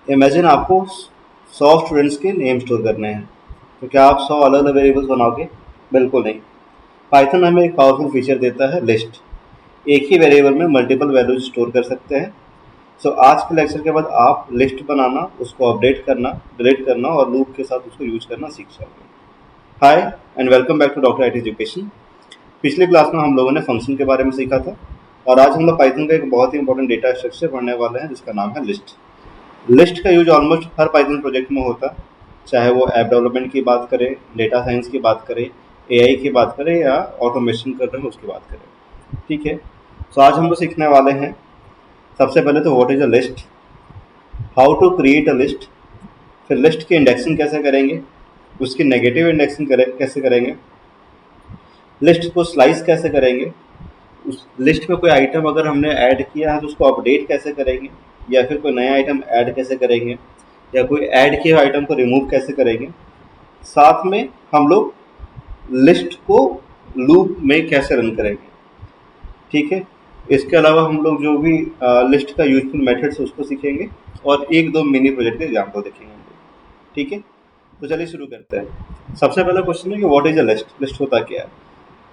Imagine आपको 100 students के name store करने हैं, तो क्या आप 100 अलग अलग वेरिएबल्स बनाओगे? बिल्कुल नहीं। पाइथन हमें एक पावरफुल फीचर देता है लिस्ट। एक ही वेरिएबल में मल्टीपल वैल्यूज स्टोर कर सकते हैं। सो आज के लेक्चर के बाद आप लिस्ट बनाना, उसको अपडेट करना, डिलीट करना और लूप के साथ उसको यूज करना सीख जाओगे। Hi and welcome back to doctor IT education. पिछले क्लास में हम लोगों ने फंक्शन के बारे में सीखा था और आज हम लोग पाइथन का एक बहुत ही इंपॉर्टेंट डेटा स्ट्रक्चर पढ़ने वाले हैं जिसका नाम है लिस्ट। लिस्ट का यूज ऑलमोस्ट हर पाइथन प्रोजेक्ट में होता है, चाहे वो ऐप डेवलपमेंट की बात करें, डेटा साइंस की बात करें, एआई की बात करें या ऑटोमेशन कर रहे हैं उसकी बात करें। ठीक है, तो आज हम लोग सीखने वाले हैं सबसे पहले तो what is a list, how to create a list, फिर लिस्ट की इंडेक्सिंग कैसे करेंगे, उसकी नेगेटिव इंडेक्सिंग कैसे करेंगे, लिस्ट को स्लाइस कैसे करेंगे, उस लिस्ट में कोई आइटम अगर हमने ऐड किया है तो उसको अपडेट कैसे करेंगे, या फिर कोई नया आइटम ऐड कैसे करेंगे, या कोई ऐड किए हुए आइटम को रिमूव कैसे करेंगे। साथ में हम लोग लिस्ट को लूप में कैसे रन करेंगे। ठीक है, इसके अलावा हम लोग जो भी लिस्ट का यूजफुल मेथड्स है उसको सीखेंगे और एक दो मिनी प्रोजेक्ट के एग्जाम्पल देखेंगे हम लोग। ठीक है, तो चलिए शुरू करते हैं। सबसे पहला क्वेश्चन है कि what is a list. List होता क्या है?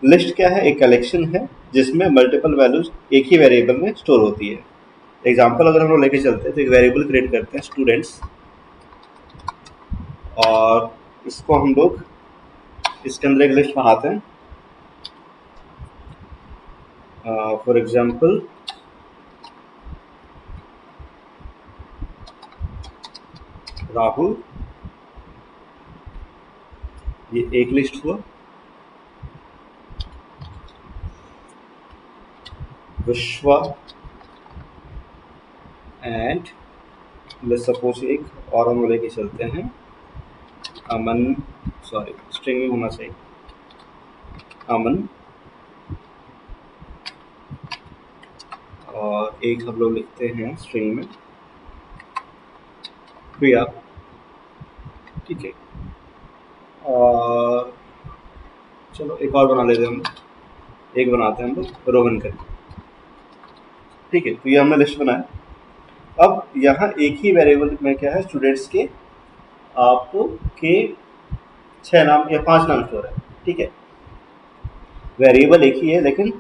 लिस्ट क्या है? एक कलेक्शन है जिसमें मल्टीपल वैल्यूज एक ही वेरिएबल में स्टोर होती है। एग्जाम्पल अगर हम लोग लेके चलते हैं तो एक वेरिएबल क्रिएट करते हैं स्टूडेंट्स, और इसको हम लोग इसके अंदर एक लिस्ट बनाते हैं। फॉर एग्जाम्पल राहुल, ये एक लिस्ट हुआ। विश्वा एंड लेट्स सपोज एक और हम लेके चलते हैं अमन, सॉरी स्ट्रिंग में होना चाहिए, अमन, और एक हम लोग लिखते हैं स्ट्रिंग में प्रिया। ठीक है, और चलो एक और बना लेते हैं हम लोग, एक बनाते हैं हम लोग रोहन करके। ठीक है, तो ये हमने लिस्ट बनाया। अब यहाँ एक ही वेरिएबल में क्या है, स्टूडेंट्स के आपको के 6 नाम या 5 नाम स्टोर है। ठीक है, वेरिएबल एक ही है लेकिन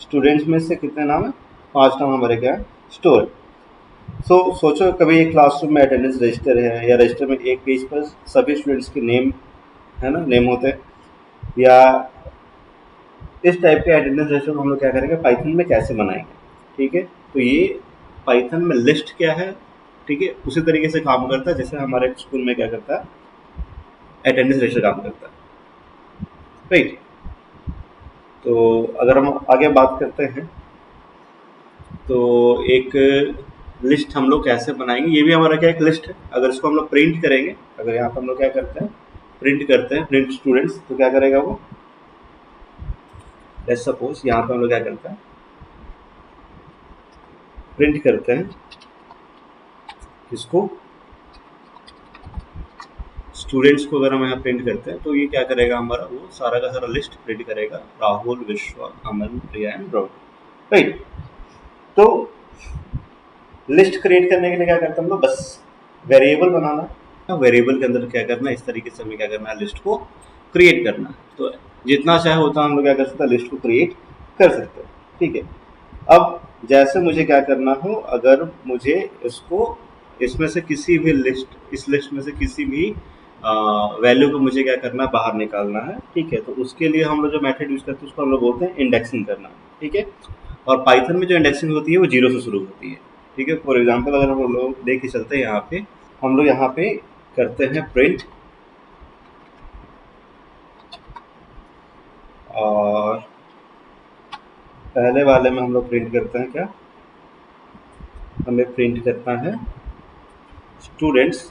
स्टूडेंट्स में से कितने नाम है, 5 नाम हमारे क्या है, स्टोर। सोचो कभी एक क्लासरूम में अटेंडेंस रजिस्टर है या रजिस्टर में एक पेज पर सभी स्टूडेंट्स के नेम है ना, नेम होते हैं, या इस टाइप के अटेंडेंस रजिस्टर को हम लोग क्या करेंगे, पाइथन में कैसे बनाएंगे। ठीक है, तो ये पाइथन में लिस्ट क्या है, ठीक है, उसी तरीके से काम करता है जैसे हमारे स्कूल में क्या करता है, अटेंडेंस रजिस्टर काम करता है। राइट, तो अगर हम आगे बात करते हैं तो एक लिस्ट हम लोग कैसे बनाएंगे, ये भी हमारा क्या एक लिस्ट है। अगर इसको हम लोग प्रिंट करेंगे, अगर यहाँ पर हम लोग क्या करते हैं, प्रिंट करते हैं प्रिंट स्टूडेंट्स, तो क्या करेगा वो, लेट्स सपोज यहाँ पर हम लोग क्या करते हैं, प्रिंट करते हैं इसको स्टूडेंट्स को। अगर हम यहाँ प्रिंट करते हैं तो ये क्या करेगा, हमारा वो सारा का सारा लिस्ट प्रिंट करेगा, राहुल, विश्वा, अमन, प्रिया एंड रोहन। राइट, तो लिस्ट क्रिएट करने के लिए क्या करते हैं हम लोग, बस वेरिएबल बनाना, वेरिएबल के अंदर क्या करना है, इस तरीके से हमें क्या करना है, लिस्ट को क्रिएट करना है। तो जितना चाहे होता हम लोग क्या कर सकते हैं, लिस्ट को क्रिएट कर सकते हैं। ठीक है, अब जैसे मुझे क्या करना हो, अगर मुझे इसको इसमें से किसी भी लिस्ट, इस लिस्ट में से किसी भी वैल्यू को मुझे क्या करना है, बाहर निकालना है। ठीक है, तो उसके लिए हम लोग जो मेथड यूज करते हैं उसको हम लोग बोलते हैं इंडेक्सिंग करना। ठीक है, और पाइथन में जो इंडेक्सिंग होती है वो 0 से शुरू होती है। ठीक है, फॉर एग्जांपल अगर हम लोग देख के चलते हैं यहाँ पे, हम लोग यहाँ पे करते हैं प्रिंट, और पहले वाले में हम लोग प्रिंट करते हैं क्या, हमें प्रिंट करना है स्टूडेंट्स,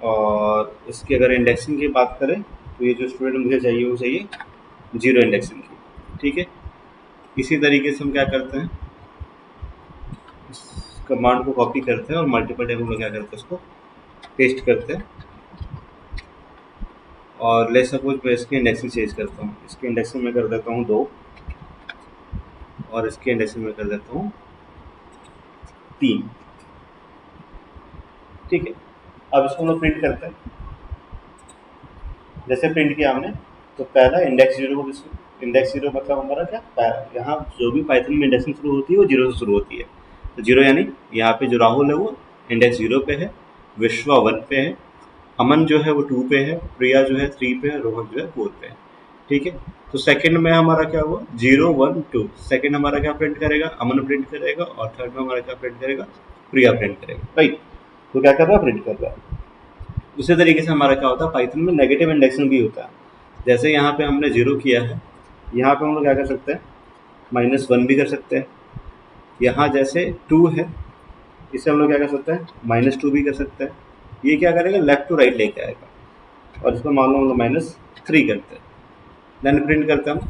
और इसकी अगर इंडेक्सिंग की बात करें तो ये जो स्टूडेंट मुझे चाहिए वो चाहिए 0 इंडेक्सिंग की। ठीक है, इसी तरीके से हम क्या करते हैं, इस कमांड को कॉपी करते हैं और मल्टीपल टाइम हम लोग क्या करते हैं, उसको पेस्ट करते हैं। और ले सपोज मैं इसकी इंडेक्सिंग चेंज करता हूँ, इसकी इंडेक्सिंग में कर देता हूँ 2 और इसकी इंडेक्सिंग में कर देता हूँ 3। ठीक है। अब इसको हम लोग प्रिंट करते हैं। जैसे प्रिंट किया हमने, तो पहला इंडेक्स जीरो को, इंडेक्स जीरो मतलब हमारा क्या, यहाँ जो भी पाइथन में इंडेक्सिंग शुरू होती है वो जीरो से शुरू होती है। तो जीरो यानी यहाँ पे जो राहुल है वो इंडेक्स जीरो पे है, विश्वा वन पे है, अमन जो है वो टू पे है, प्रिया जो है थ्री पे है, रोहन जो है फोर पे है। ठीक है। तो सेकंड में हमारा क्या हुआ, जीरो वन टू, सेकंड हमारा क्या प्रिंट करेगा, अमन प्रिंट करेगा, और थर्ड में हमारा क्या प्रिंट करेगा, प्रिया प्रिंट करेगा, राइट। तो क्या कर रहा है, प्रिंट कर रहा है। उसी तरीके से हमारा क्या होता है, पाइथन में नेगेटिव इंडेक्सिंग भी होता है। जैसे यहाँ पे हमने जीरो किया है, यहाँ पे हम लोग क्या कर सकते हैं, माइनस वन भी कर सकते हैं। यहाँ जैसे टू है, इसे हम लोग क्या कर सकते हैं, माइनस टू भी कर सकते हैं। ये क्या करेगा, लेफ्ट टू राइट लेके आएगा। और इसको मान लो हम लोग माइनस थ्री करते हैं, देन प्रिंट करते हैं हम।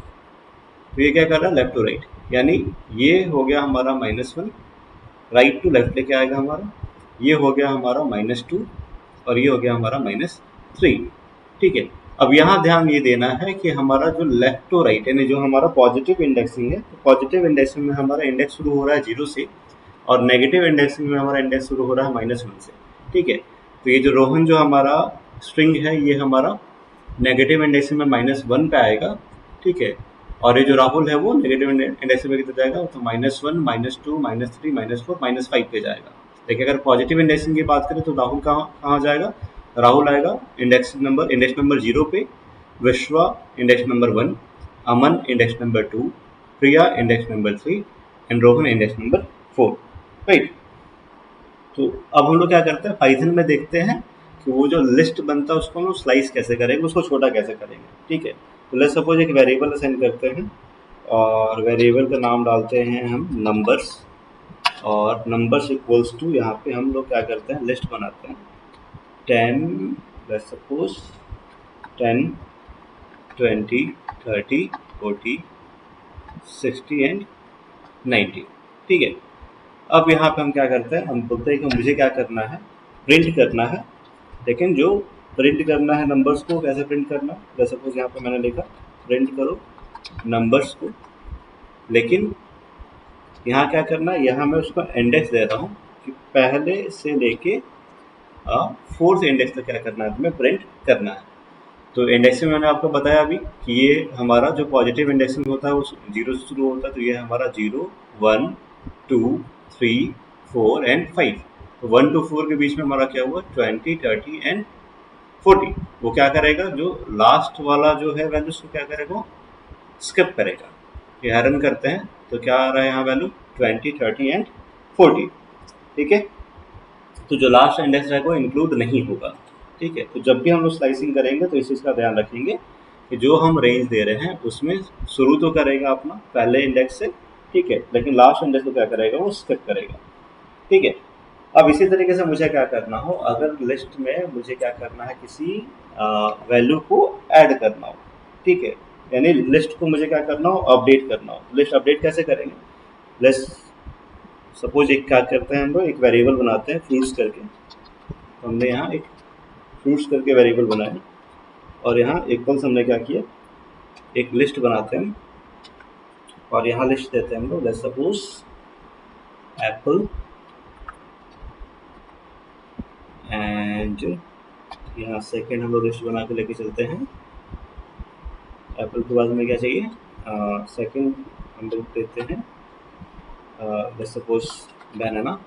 तो ये क्या कर रहा है, लेफ्ट टू राइट, यानी ये हो गया हमारा minus one, right to left लेके आएगा हमारा। ये हो गया हमारा माइनस टू, और ये हो गया हमारा माइनस थ्री। ठीक है। अब यहाँ ध्यान ये देना है कि हमारा जो लेफ्ट टू राइट यानी जो हमारा पॉजिटिव इंडेक्सिंग है, तो पॉजिटिव इंडेक्सिंग में हमारा इंडेक्स शुरू हो रहा है जीरो से, और नेगेटिव इंडेक्सिंग में हमारा इंडेक्स शुरू हो रहा है माइनस वन से। ठीक है। तो ये जो रोहन जो हमारा स्ट्रिंग है, ये हमारा नेगेटिव इंडेक्सिंग में माइनस वन पे आएगा। ठीक है। और ये जो राहुल है वो नेगेटिव इंडेक्सिंग में कितना जाएगा, तो minus one, minus two, minus three, minus four, minus five पे जाएगा। देखिए अगर पॉजिटिव इंडेक्सिंग की बात करें तो राहुल कहाँ कहाँ जाएगा, राहुल आएगा इंडेक्स नंबर जीरो पे, विश्वा index number one, Aman index number two, Priya index number three, and Rohan index number four, right. तो अब हम लोग क्या करते हैं, पाइथन में देखते हैं कि वो जो लिस्ट बनता है उसको हम लोग स्लाइस कैसे करेंगे, उसको छोटा कैसे करेंगे। ठीक है। तो लेट्स सपोज एक वेरिएबल असाइन करते हैं, और वेरिएबल का नाम डालते हैं हम नंबर्स, और नंबर्स इक्वल्स टू, यहाँ पे हम लोग क्या करते हैं, लिस्ट बनाते हैं 10, लेट्स सपोज 10, 20, 30, 40, 60 एंड 90। ठीक है। अब यहाँ पे हम क्या करते हैं, हम बोलते हैं कि मुझे क्या करना है, प्रिंट करना है। लेकिन जो प्रिंट करना है नंबर्स को, कैसे प्रिंट करना है, जैसे सपोज यहाँ पे मैंने लिखा प्रिंट करो नंबर्स को। लेकिन यहाँ क्या करना है, यहाँ मैं उसका इंडेक्स दे रहा हूँ कि पहले से लेके फोर्थ इंडेक्स तक क्या करना है, तुम्हें प्रिंट करना है। तो इंडेक्सिंग मैंने आपको बताया अभी कि ये हमारा जो पॉजिटिव इंडेक्सिंग होता है वो जीरो से शुरू होता है। तो ये हमारा zero, one, two, three, four and five. तो वन टू फोर के बीच में हमारा क्या हुआ, 20, 30 एंड 40। वो क्या करेगा, जो लास्ट वाला जो है वैल्यू उसको क्या करेगा, स्किप करेगा। ये रन करते हैं तो क्या आ रहा है यहाँ वैल्यू, 20, 30 एंड 40। ठीक है। तो जो लास्ट इंडेक्स रहेगा वो इंक्लूड नहीं होगा। ठीक है। तो जब भी हम लोग स्लाइसिंग करेंगे तो इस चीज़ का ध्यान रखेंगे कि जो हम रेंज दे रहे हैं उसमें शुरू तो करेगा अपना पहले इंडेक्स से। ठीक है। लेकिन लास्ट इंडेक्स को क्या करेगा, वो स्किप करेगा। ठीक है। अब इसी तरीके से मुझे क्या करना हो, अगर लिस्ट में मुझे क्या करना है, किसी वैल्यू को ऐड करना हो। ठीक है। यानी लिस्ट को मुझे क्या करना हो, अपडेट करना हो। लिस्ट अपडेट कैसे करेंगे, लेट्स सपोज एक क्या करते हैं, हम लोग एक वेरिएबल बनाते हैं फ्रूट्स करके। तो हमने यहाँ एक फ्रूट्स करके वेरिएबल बनाया, और यहाँ इक्वल्स हमने क्या किया, एक लिस्ट बनाते हैं, और यहाँ लिस्ट देते हैं हम लोग, लेट्स सपोज एप्पल, एंड यहाँ सेकेंड हम लोग लिस्ट बना के लेके चलते हैं। एप्पल के बाद में क्या चाहिए, सेकेंड हम लोग देते हैं लेट्स सपोज बनाना,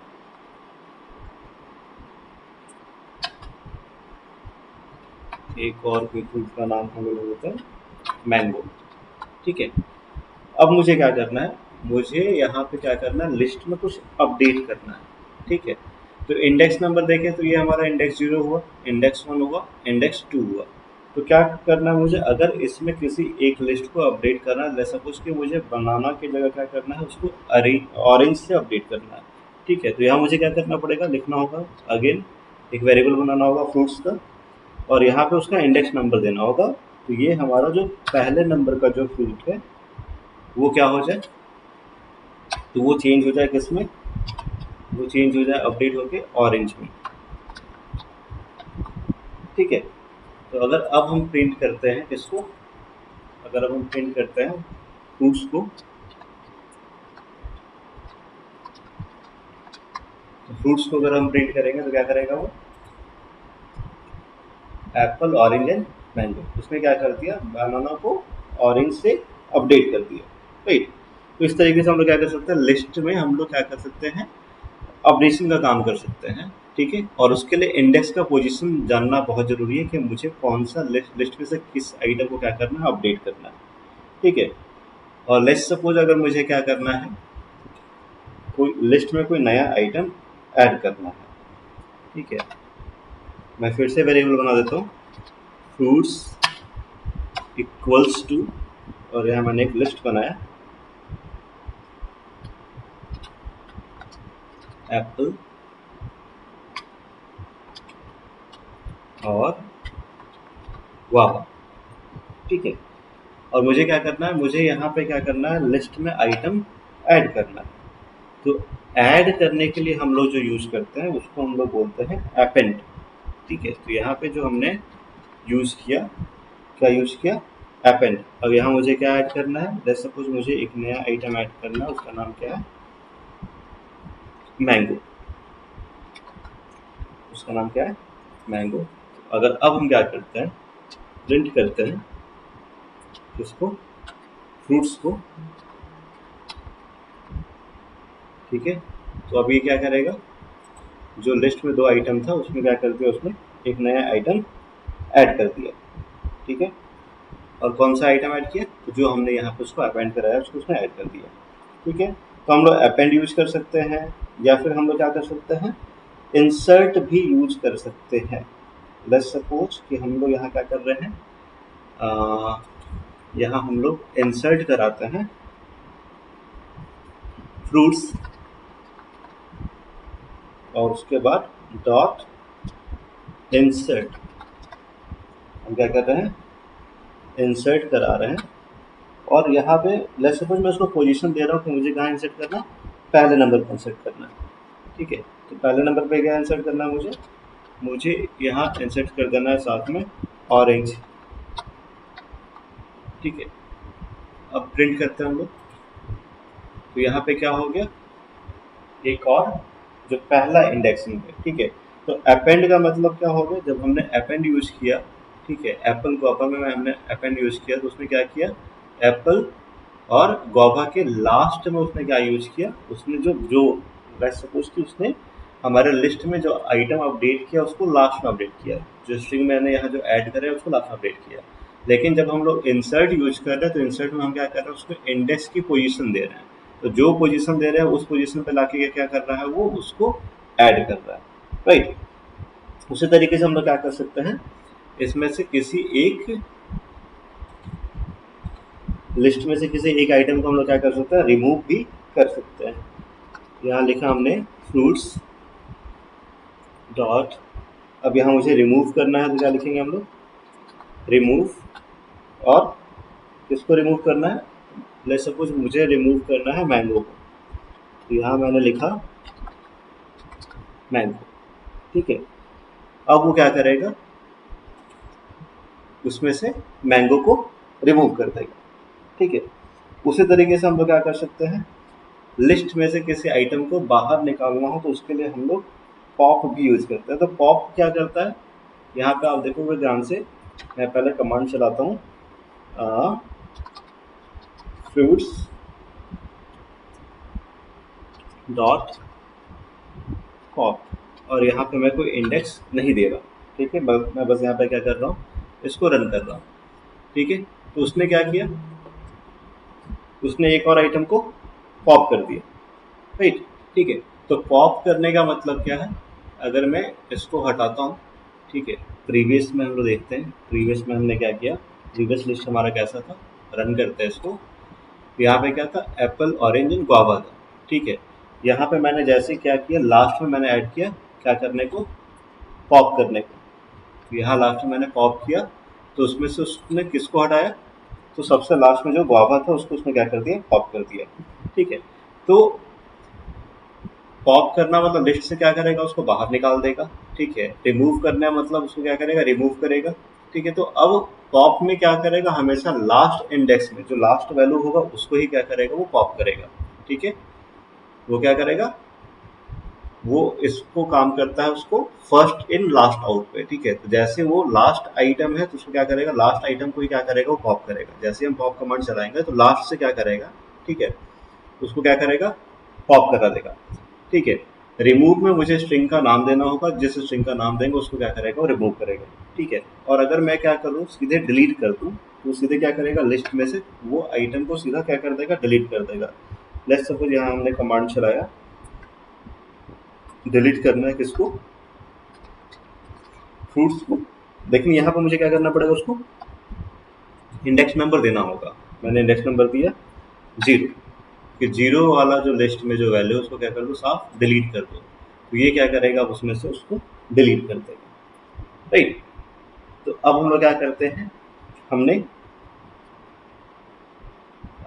एक और कोई फ्रूट का नाम हम लोग देते हैं मैंगो। ठीक है। अब मुझे क्या करना है, मुझे यहाँ पे क्या करना है, लिस्ट में कुछ अपडेट करना है। ठीक है। तो इंडेक्स नंबर देखें तो ये हमारा इंडेक्स जीरो हुआ, इंडेक्स वन हुआ, इंडेक्स टू हुआ। तो क्या करना है मुझे, अगर इसमें किसी एक लिस्ट को अपडेट करना है, जैसा कुछ कि मुझे बनाना की जगह क्या करना है, उसको ऑरेंज से अपडेट करना है। ठीक है। तो यहाँ मुझे क्या करना पड़ेगा, लिखना होगा अगेन, एक वेरिएबल बनाना होगा फ्रूट्स का, और यहाँ पे उसका इंडेक्स नंबर देना होगा। तो ये हमारा जो पहले नंबर का जो फ्रूट है वो क्या हो जाए, तो वो चेंज हो जाए किसमें, वो चेंज हो जाए अपडेट होके ऑरेंज में। ठीक है। तो अगर अब हम प्रिंट करते हैं किसको, अगर अब हम प्रिंट करते हैं फ्रूट्स को, तो फ्रूट्स को अगर हम प्रिंट करेंगे तो क्या करेगा वो, एप्पल, ऑरेंज एंड मैंगो। उसने क्या कर दिया, बनाना को ऑरेंज से अपडेट कर दिया, राइट। तो इस तरीके से हम लोग क्या कर सकते हैं, लिस्ट में हम लोग क्या कर सकते हैं, अपडेशन का काम कर सकते हैं, ठीक है। और उसके लिए इंडेक्स का पोजीशन जानना बहुत ज़रूरी है कि मुझे कौन सा लिस्ट में से किस आइटम को क्या करना है, अपडेट करना है, ठीक है। और लेट्स सपोज अगर मुझे क्या करना है, कोई लिस्ट में कोई नया आइटम ऐड करना है, ठीक है। मैं फिर से वेरिएबल बना देता हूँ, फ्रूट्स इक्वल्स टू, और यहाँ मैंने एक लिस्ट बनाया, एप्पल और गुआवा, ठीक है। और मुझे क्या करना है, मुझे यहाँ पे क्या करना है, लिस्ट में आइटम ऐड करना है। तो ऐड करने के लिए हम लोग जो यूज़ करते हैं उसको हम लोग बोलते हैं अपेंड, ठीक है। तो यहाँ पे जो हमने यूज़ किया, क्या यूज़ किया, अपेंड। अब यहाँ मुझे क्या ऐड करना है, जैसे सपोज मुझे एक नया आइटम ऐड करना है, उसका नाम क्या है, मैंगो। उसका नाम क्या है, मैंगो। अगर अब हम क्या करते हैं, प्रिंट करते हैं इसको, फ्रूट्स को, ठीक है। तो अब ये क्या करेगा, जो लिस्ट में दो आइटम था उसमें क्या कर दिया, उसने एक नया आइटम ऐड कर दिया, ठीक है। और कौन सा आइटम ऐड किया, तो जो हमने यहाँ पे उसको अपेंड कराया उसको उसने ऐड कर दिया, ठीक है। तो हम लोग अपेंड यूज कर सकते हैं, या फिर हम लोग क्या कर सकते हैं, इंसर्ट भी यूज कर सकते हैं। लेट्स सपोज कि हम लोग यहाँ क्या कर रहे हैं, यहाँ हम लोग इंसर्ट कराते हैं फ्रूट्स, और उसके बाद डॉट इंसर्ट, हम क्या कर रहे हैं, इंसर्ट करा रहे हैं। और यहाँ पे लेट्स सपोज मैं उसको पोजीशन दे रहा हूँ कि मुझे कहाँ इंसर्ट करना है, पहले नंबर पर इंसर्ट करना है, ठीक है। तो पहले नंबर पे क्या इंसर्ट करना है, मुझे यहाँ इंसर्ट कर देना है साथ में ऑरेंज, ठीक है। अब प्रिंट करते हैं हम लोग, तो यहाँ पे क्या हो गया, एक और जो पहला इंडेक्सिंग है, ठीक है। तो अपेंड का मतलब क्या हो गया, जब हमने अपेंड यूज किया, ठीक है, एप्पल गुआवा में हमने अपेंड यूज किया, तो उसने क्या किया, एप्पल और गुआवा के लास्ट में उसने क्या यूज किया, उसने जो जो लेट्स सपोज कि उसने हमारे लिस्ट में जो आइटम अपडेट किया उसको लास्ट में अपडेट किया, जो स्ट्रिंग मैंने यहाँ जो ऐड करा है उसको लास्ट में अपडेट किया। लेकिन जब हम लोग इंसर्ट यूज कर रहे हैं, तो इंसर्ट में हम क्या कर रहे हैं, उसको इंडेक्स की पोजीशन दे रहे हैं। तो जो पोजीशन दे रहे हैं उस पोजीशन पे लाके क्या कर रहा है, वो उसको ऐड कर रहा है, राइट। उसी तरीके से हम लोग क्या कर सकते हैं, इसमें से किसी एक लिस्ट में से किसी एक आइटम को हम लोग क्या कर सकते हैं, रिमूव भी कर सकते हैं। यहाँ लिखा हमने फ्रूट्स डॉट, अब यहाँ मुझे रिमूव करना है तो क्या लिखेंगे हम लोग, रिमूव। और किसको रिमूव करना है, लेट्स सपोज मुझे रिमूव करना है मैंगो को, तो यहाँ मैंने लिखा मैंगो, ठीक है। अब वो क्या करेगा, उसमें से मैंगो को रिमूव कर देगा, ठीक है। उसी तरीके से हम लोग क्या कर सकते हैं, लिस्ट में से किसी आइटम को बाहर निकालना हो तो उसके लिए हम लोग पॉप भी यूज करते हैं। तो पॉप क्या करता है, यहाँ पे आप देखोगे ध्यान से, मैं पहले कमांड चलाता हूँ, फ्रूट्स डॉट पॉप, और यहाँ पे मैं कोई इंडेक्स नहीं दे रहा, ठीक है। मैं बस यहाँ पे क्या कर रहा हूँ, इसको रन कर रहा हूँ, ठीक है। तो उसने क्या किया, उसने एक और आइटम को पॉप कर दिया, राइट, ठीक है। तो पॉप करने का मतलब क्या है, अगर मैं इसको हटाता हूँ, ठीक है, प्रीवियस में हम लोग देखते हैं, प्रीवियस में हमने क्या किया, प्रीवियस लिस्ट हमारा कैसा था, रन करते हैं इसको। यहाँ पे क्या था, एप्पल, ऑरेंज एंड गुआवा था, ठीक है। यहाँ पे मैंने जैसे क्या किया, लास्ट में मैंने ऐड किया क्या करने को, पॉप करने को। तो यहाँ लास्ट में मैंने पॉप किया, तो उसमें से उसने किसको हटाया, तो सबसे लास्ट में जो गुआवा था उसको उसने क्या कर दिया, पॉप कर दिया, ठीक है। तो पॉप करना मतलब लिस्ट से क्या करेगा, उसको बाहर निकाल देगा, ठीक है। रिमूव करना मतलब उसको क्या करेगा, रिमूव करेगा, ठीक है। तो अब पॉप में क्या करेगा, हमेशा लास्ट इंडेक्स में जो लास्ट वैल्यू होगा उसको ही क्या करेगा, वो पॉप करेगा, ठीक है। वो क्या करेगा, वो इसको काम करता है उसको फर्स्ट इन लास्ट आउट पे, ठीक है। तो जैसे वो लास्ट आइटम है तो उसको क्या करेगा, लास्ट आइटम को ही क्या करेगा, वो पॉप करेगा। जैसे हम पॉप कमांड चलाएंगे तो लास्ट से क्या करेगा, ठीक है, उसको क्या करेगा, पॉप करा देगा, ठीक है। रिमूव में मुझे स्ट्रिंग का नाम देना होगा, जिस स्ट्रिंग का नाम देंगे उसको क्या करेगा, वो रिमूव करेगा, ठीक है। और अगर मैं क्या करूँ, सीधे डिलीट कर दूँ, तो सीधे क्या करेगा, लिस्ट में से वो आइटम को सीधा क्या कर देगा, डिलीट कर देगा। लेट्स सपोज यहाँ हमने कमांड चलाया, डिलीट करना है किसको, फ्रूट्स को, लेकिन यहाँ पर मुझे क्या करना पड़ेगा, उसको इंडेक्स नंबर देना होगा। मैंने इंडेक्स नंबर दिया 0, कि 0 वाला जो लिस्ट में जो वैल्यू है उसको क्या कर दो, साफ डिलीट कर दो। तो ये क्या करेगा, उसमें से उसको डिलीट कर देगा, राइट। तो अब हम लोग क्या करते हैं, हमने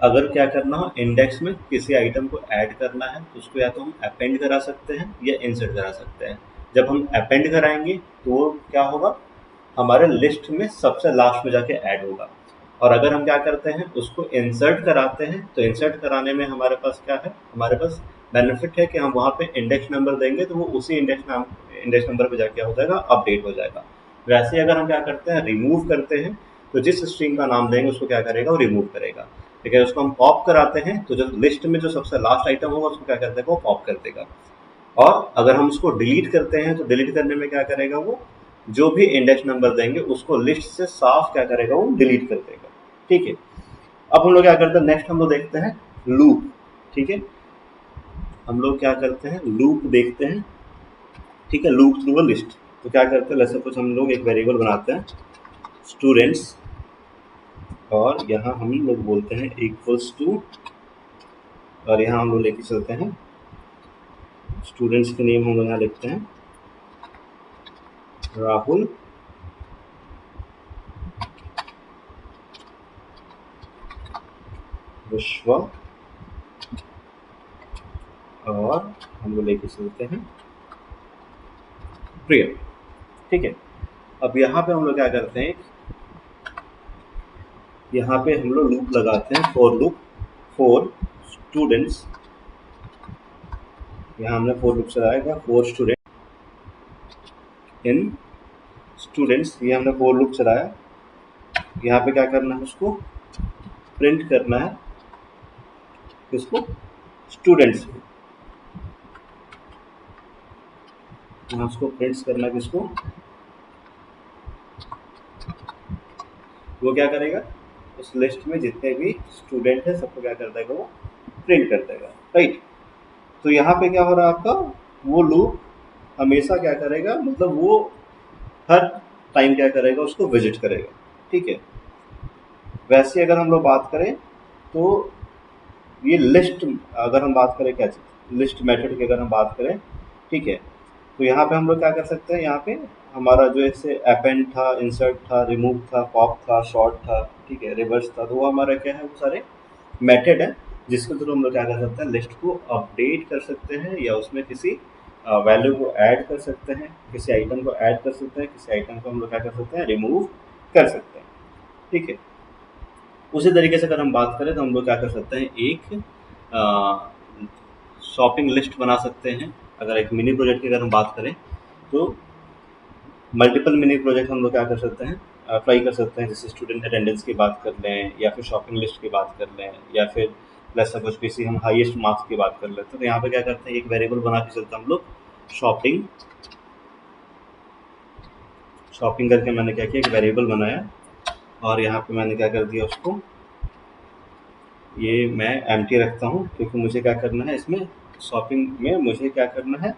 अगर क्या करना हो, इंडेक्स में किसी आइटम को ऐड करना है तो उसको या तो हम अपेंड करा सकते हैं या इंसर्ट करा सकते हैं। जब हम अपेंड कराएंगे तो वो क्या होगा, हमारे लिस्ट में सबसे लास्ट में जाके ऐड होगा। और अगर हम क्या करते हैं, उसको इंसर्ट कराते हैं, तो इंसर्ट कराने में हमारे पास क्या है, हमारे पास बेनिफिट है कि हम वहाँ पे इंडेक्स नंबर देंगे तो वो उसी इंडेक्स नंबर पे जाके हो जाएगा, अपडेट हो जाएगा। वैसे अगर हम क्या करते हैं, रिमूव करते हैं, तो जिस स्ट्रिंग का नाम देंगे उसको क्या करेगा, वो रिमूव करेगा। लेकिन उसको हम पॉप कराते हैं तो जो लिस्ट में जो सबसे लास्ट आइटम होगा उसको क्या कर देगा, वो पॉप कर देगा। और अगर हम उसको डिलीट करते हैं तो डिलीट करने में क्या करेगा, वो जो भी इंडेक्स नंबर देंगे उसको लिस्ट से साफ क्या करेगा, वो डिलीट कर देगा, ठीक है। अब हम लोग क्या करते हैं, नेक्स्ट हम लोग देखते हैं लूप, ठीक है। हम लोग क्या करते हैं, लूप देखते हैं, ठीक है, लूप थ्रू अ लिस्ट। तो क्या करते हैं, जैसे कुछ हम लोग एक वेरिएबल बनाते हैं स्टूडेंट्स, और यहाँ हम लोग बोलते हैं इक्वल्स टू, और यहाँ हम लोग लेके चलते हैं स्टूडेंट्स के नेम हम लोग यहाँ लिखते हैं राहुल, विश्वा, और हम लोग लेके चलते हैं प्रिय, ठीक है। अब यहाँ पे हम लोग क्या करते हैं, यहाँ पे हम लोग लूप लगाते हैं, फॉर लूप फॉर स्टूडेंट्स। यहाँ हमने फॉर लूप चलाएगा, फॉर स्टूडेंट इन स्टूडेंट्स, ये हमने फॉर लूप चलाया। यहाँ पे क्या करना है, उसको प्रिंट करना है किसको, स्टूडेंट्स को। यहाँ उसको प्रिंट करना है किसको, वो क्या करेगा, उस लिस्ट में जितने भी स्टूडेंट है सबको क्या कर देगा, वो प्रिंट कर देगा, राइट। तो यहाँ पे क्या हो रहा है आपका, वो लूप हमेशा क्या करेगा, मतलब वो हर टाइम क्या करेगा, उसको विजिट करेगा, ठीक है। वैसे अगर हम लोग बात करें तो ये लिस्ट, अगर हम बात करें क्या चीज़, लिस्ट मेथड की अगर हम बात करें, ठीक है, तो यहाँ पे हम लोग क्या कर सकते हैं, यहाँ पे हमारा जो ऐसे अपेंड था, इंसर्ट था, रिमूव था, पॉप था, शॉर्ट था, ठीक है, रिवर्स था, तो वो हमारा क्या है, वो सारे मेथड है जिसके थ्रू हम लोग क्या कर सकते हैं, लिस्ट को अपडेट कर सकते हैं, या उसमें किसी वैल्यू को ऐड कर सकते हैं, किसी आइटम को ऐड कर सकते हैं, किसी आइटम को हम लोग क्या कर सकते हैं, रिमूव कर सकते हैं, ठीक है। उसी तरीके से अगर हम बात करें तो हम लोग क्या कर सकते हैं, एक शॉपिंग लिस्ट बना सकते हैं। अगर एक मिनी प्रोजेक्ट की अगर हम बात करें तो मल्टीपल मिनी प्रोजेक्ट हम लोग क्या कर सकते हैं, ट्राई कर सकते हैं। जैसे स्टूडेंट अटेंडेंस की बात कर लें, या फिर शॉपिंग लिस्ट की बात कर लें, या फिर लेट्स सपोज किसी हम हाईएस्ट मार्क्स की बात कर लेते हैं। तो यहाँ पे क्या करते हैं, एक वेरिएबल बना के चलते हैं हम लोग शॉपिंग, शॉपिंग करके मैंने क्या किया, एक वेरिएबल बनाया, और यहाँ पे मैंने क्या कर दिया, उसको ये मैं एम्प्टी रखता हूँ, क्योंकि मुझे क्या करना है, इसमें शॉपिंग में मुझे क्या करना है,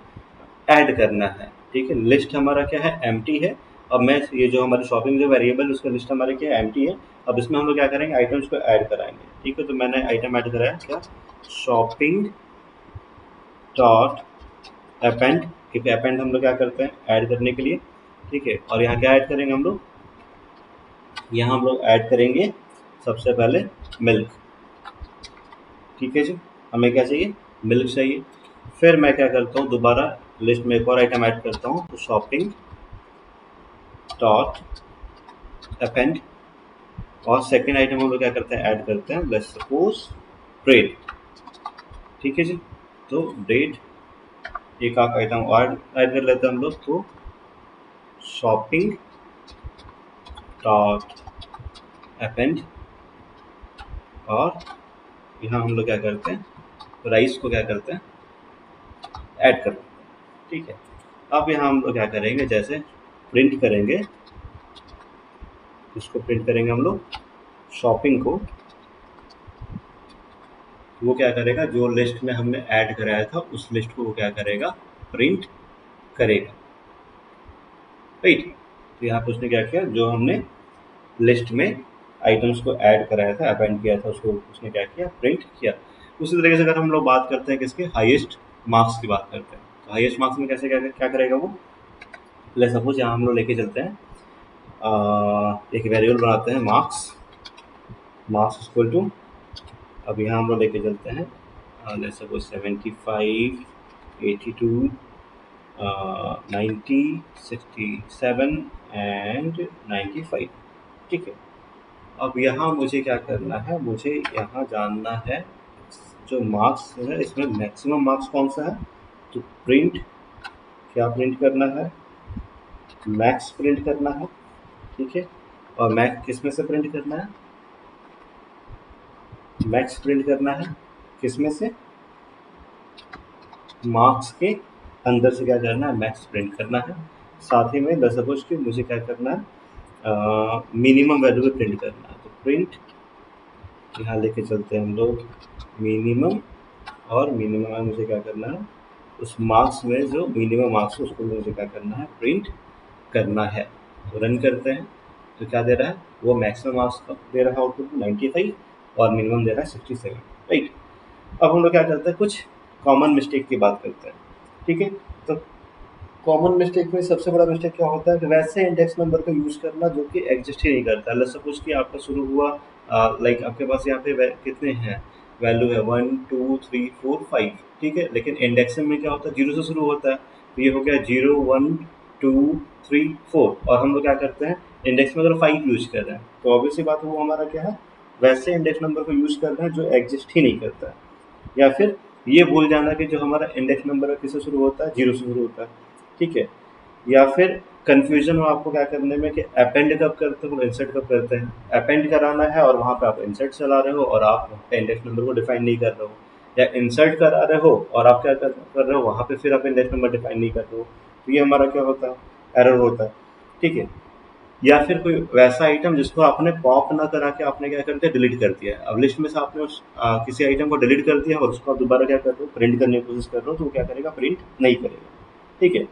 ऐड करना है, ठीक है। लिस्ट हमारा क्या है, एम्प्टी है। अब मैं ये जो हमारी शॉपिंग जो वेरिएबल उसका लिस्ट हमारे क्या है, एम्प्टी है। अब इसमें हम लोग क्या करेंगे, आइटम्स को ऐड कराएंगे, ठीक है। तो मैंने आइटम ऐड कराया क्या, शॉपिंग डॉट अपेंड, क्योंकि अपेंड हम लोग क्या करते हैं, ऐड करने के लिए, ठीक है। और यहाँ क्या ऐड करेंगे हम लोग, यहाँ हम लोग ऐड करेंगे सबसे पहले मिल्क, ठीक है जी। हमें क्या चाहिए, मिल्क चाहिए। फिर मैं क्या करता हूँ, दोबारा लिस्ट में एक और आइटम ऐड करता हूँ, तो शॉपिंग डॉट अपेंड, और सेकेंड आइटम हम लोग क्या करते हैं, ऐड करते हैं, लेट्स सपोज ब्रेड, ठीक है जी। तो ब्रेड एक आध आइटम और ऐड कर लेते हैं हम लोग, तो शॉपिंग डॉट अपेंड, और यहाँ हम लोग क्या करते हैं, राइस को क्या करते हैं, ऐड कर लेते हैं। ठीक है, अब यहाँ हम लोग क्या करेंगे, जैसे प्रिंट करेंगे, इसको प्रिंट करेंगे हम लोग शॉपिंग को, वो क्या करेगा, जो लिस्ट में हमने ऐड कराया था उस लिस्ट को वो क्या करेगा, प्रिंट करेगा। राइट, तो यहाँ पे उसने क्या किया, जो हमने लिस्ट में आइटम्स को ऐड कराया था, अपेंड किया था, उसको उसने क्या किया, प्रिंट किया। उसी तरीके से अगर हम लोग बात करते हैं किसके, हाईएस्ट मार्क्स की बात करते हैं, तो हाईएस्ट मार्क्स में कैसे क्या करेगा वो, ले सपोज यहाँ हम लोग लेके चलते हैं, एक वेरिएबल बनाते हैं मार्क्स, मार्क्स इक्वल टू, अब यहाँ हम लोग लेके चलते हैं, लेट्स सपोज 75, 82, 90, 67 एंड 95। ठीक है, अब यहाँ मुझे क्या करना है, मुझे यहाँ जानना है जो मार्क्स है इसमें मैक्सिमम मार्क्स कौन सा है, तो प्रिंट, क्या प्रिंट करना है, मैक्स प्रिंट करना है। ठीक है, और मैक्स किस में से प्रिंट करना है, मैक्स प्रिंट करना है किस में से, मार्क्स के अंदर से क्या करना है, मैक्स प्रिंट करना है। साथ ही में लेट्स सपोज कि मुझे क्या करना है, मिनिमम वैल्यू भी प्रिंट करना है, तो प्रिंट, यहाँ लेके चलते हैं हम लोग मिनिमम, और मिनिमम में मुझे क्या करना है, उस मार्क्स में जो मिनिमम मार्क्स है उसको मुझे क्या करना है, प्रिंट करना है। तो रन करते हैं, तो क्या दे रहा है, वो मैक्सिमम मार्क्स का दे रहा है आउटपुट 95, और मिनिमम दे रहा है 67। राइट, अब हम लोग क्या करते हैं, कुछ कॉमन मिस्टेक की बात करते हैं। ठीक है, तो कॉमन मिस्टेक में सबसे बड़ा मिस्टेक क्या होता है कि वैसे इंडेक्स नंबर का यूज़ करना जो कि एग्जिस्ट ही नहीं करता है। लेट्स सपोज कि आपका शुरू हुआ, लाइक आपके पास यहाँ पे कितने हैं, वैल्यू है 1 2 3 4 5। ठीक है, लेकिन इंडेक्सिंग में क्या होता है, जीरो से शुरू होता है, तो ये हो गया 0 1 2 3 4, और हम लोग क्या करते हैं, इंडेक्स में अगर 5 यूज कर रहे हैं तो ऑब्वियसली बात है वो हमारा क्या है, वैसे इंडेक्स नंबर को यूज कर रहे हैं जो एग्जिस्ट ही नहीं करता है। या फिर ये भूल जाना कि जो हमारा इंडेक्स नंबर है किससे शुरू होता है, जीरो से शुरू होता है। ठीक है, या फिर कन्फ्यूजन हो आपको क्या करने में कि अपेंड कब करते हो, इंसर्ट कब करते हैं, अपेंड कराना है और वहाँ पे आप इंसर्ट चला रहे हो और आप इंडेक्स नंबर को डिफाइन नहीं कर रहे हो, या इंसर्ट करा रहे हो और आप क्या कर रहे हो, वहाँ पे फिर आप इंडेक्स नंबर डिफाइन नहीं कर रहे हो, तो ये हमारा क्या होता है, एरर होता है। ठीक है, या फिर कोई वैसा आइटम जिसको आपने पॉप ना करा के आपने क्या कर दिया, डिलीट कर दिया। अब लिस्ट में से आपने किसी आइटम को डिलीट कर दिया और उसको आप दोबारा क्या कर रहे हो, प्रिंट करने की कोशिश कर रहे हो, तो वो क्या करेगा, प्रिंट नहीं करेगा। ठीक है,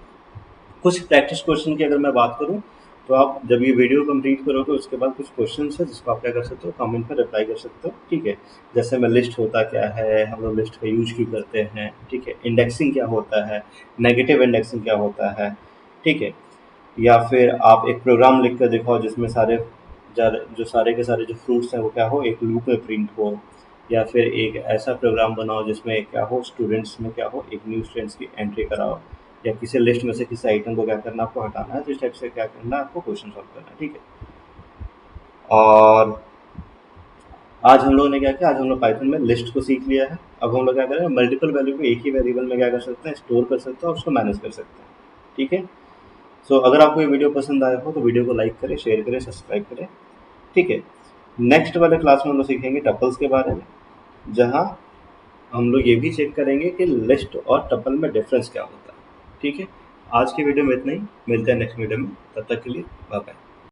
कुछ प्रैक्टिस क्वेश्चन की अगर मैं बात करूँ, तो आप जब ये वीडियो कंप्लीट करोगे उसके बाद कुछ क्वेश्चन है जिसको आप क्या कर सकते हो, कमेंट में रिप्लाई कर सकते हो। ठीक है, जैसे में लिस्ट होता क्या है, हम लोग लिस्ट का यूज क्यों करते हैं, ठीक है, इंडेक्सिंग क्या होता है, नेगेटिव इंडेक्सिंग क्या होता है। ठीक है, या फिर आप एक प्रोग्राम लिख कर दिखाओ जिसमें सारे जो सारे के सारे जो फ्रूट्स हैं वो क्या हो, एक लूप में प्रिंट हो। या फिर एक ऐसा प्रोग्राम बनाओ जिसमें क्या हो, स्टूडेंट्स में क्या हो, एक न्यू स्टूडेंट्स की एंट्री कराओ, या किसी लिस्ट में से किसी आइटम को क्या करना, आपको हटाना है, तो इस टाइप से क्या करना है, आपको क्वेश्चन सॉल्व करना है। ठीक है, और आज हम लोगों ने क्या किया, आज हम लोग पाइथन में लिस्ट को सीख लिया है। अब हम लोग क्या करें, मल्टीपल वैल्यू को एक ही वेरिएबल में क्या कर सकते हैं, स्टोर कर सकते हैं और उसको मैनेज कर सकते हैं। ठीक है, सो अगर आपको ये वीडियो पसंद आया हो तो वीडियो को लाइक करें, शेयर करें, सब्सक्राइब करें। ठीक है, नेक्स्ट वाले क्लास में हम लोग सीखेंगे टपल्स के बारे में, जहाँ हम लोग ये भी चेक करेंगे कि लिस्ट और टपल में डिफरेंस क्या होता है। ठीक है, आज की वीडियो में इतना ही, मिलते हैं नेक्स्ट वीडियो में, तब तक के लिए बाय बाय।